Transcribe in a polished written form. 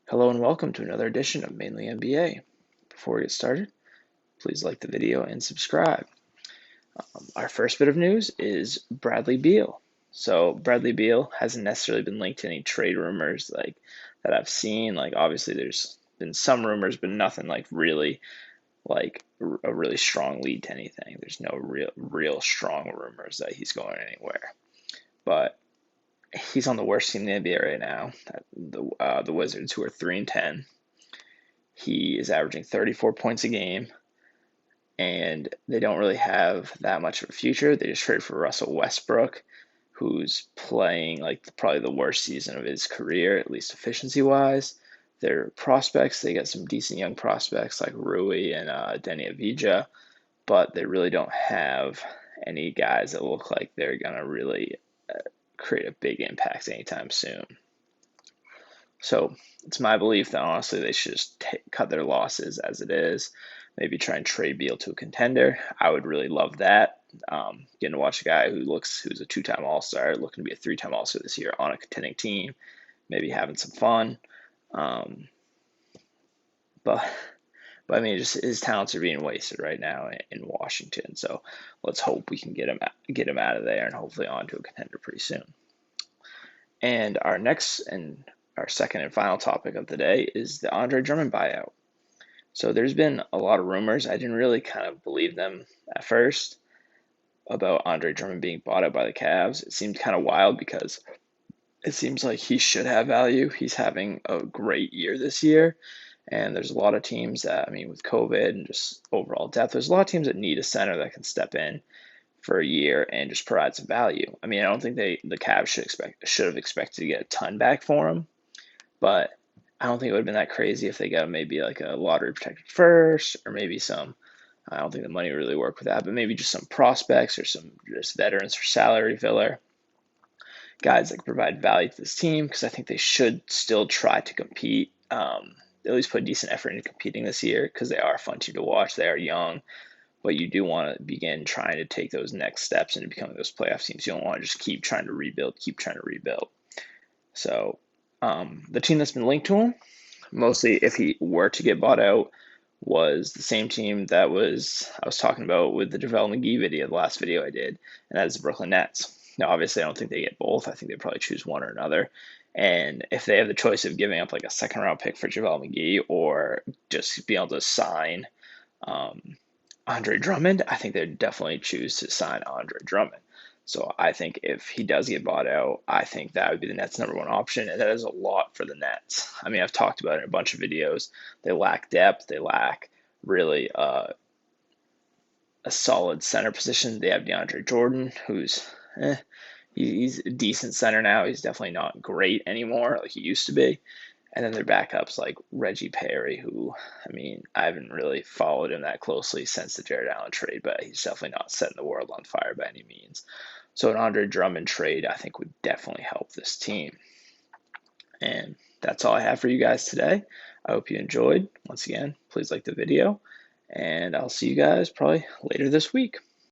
Hello and welcome to another edition of Mainly NBA. Before we get started, please like the video and subscribe. Our first bit of news is Bradley Beal. So Bradley Beal hasn't necessarily been linked to any trade rumors that I've seen. Obviously there's been some rumors, but nothing really like a really strong lead to anything. There's no real strong rumors that he's going anywhere. But he's on the worst team in the NBA right now, the Wizards, who are 3-10. He is averaging 34 points a game, and they don't really have that much of a future. They just traded for Russell Westbrook, who's playing probably the worst season of his career, at least efficiency wise. Their prospects, they got some decent young prospects like Rui and Denny Avdija, but they really don't have any guys that look like they're going to really create a big impact anytime soon. So it's my belief that honestly they should just cut their losses as it is. Maybe try and trade Beal to a contender. I would really love that. Getting to watch a guy who's a two-time All-Star, looking to be a three-time All-Star this year on a contending team, maybe having some fun. But I mean, just his talents are being wasted right now in Washington. So let's hope we can get him out of there and hopefully onto a contender pretty soon. And our second and final topic of the day is the Andre Drummond buyout. So there's been a lot of rumors. I didn't really kind of believe them at first about Andre Drummond being bought out by the Cavs. It seemed kind of wild because it seems like he should have value. He's having a great year this year. And there's a lot of teams that, I mean, with COVID and just overall depth, there's a lot of teams that need a center that can step in for a year and just provide some value. I mean, I don't think the Cavs should have expected to get a ton back for him, but I don't think it would have been that crazy if they got maybe like a lottery protected first, or maybe I don't think the money would really work with that, but maybe just some prospects or some just veterans for salary filler, guys that can provide value to this team, because I think they should still try to compete, at least put decent effort into competing this year, because they are a fun team to watch. They are young, but you do want to begin trying to take those next steps into becoming those playoff teams. You don't want to just keep trying to rebuild. So the team that's been linked to him, mostly if he were to get bought out, was the same team I was talking about with the JaVale McGee video, the last video I did, and that is the Brooklyn Nets. Now, obviously, I don't think they get both. I think they probably choose one or another. And if they have the choice of giving up like a second round pick for JaVale McGee or just being able to sign Andre Drummond, I think they'd definitely choose to sign Andre Drummond. So I think if he does get bought out, I think that would be the Nets' number one option, and that is a lot for the Nets. I mean, I've talked about it in a bunch of videos. They lack depth. They lack really a solid center position. They have DeAndre Jordan, who's he's a decent center now. He's definitely not great anymore like he used to be. And then their backups like Reggie Perry, who, I mean, I haven't really followed him that closely since the Jared Allen trade, but he's definitely not setting the world on fire by any means. So an Andre Drummond trade, I think, would definitely help this team. And that's all I have for you guys today. I hope you enjoyed. Once again, please like the video, and I'll see you guys probably later this week.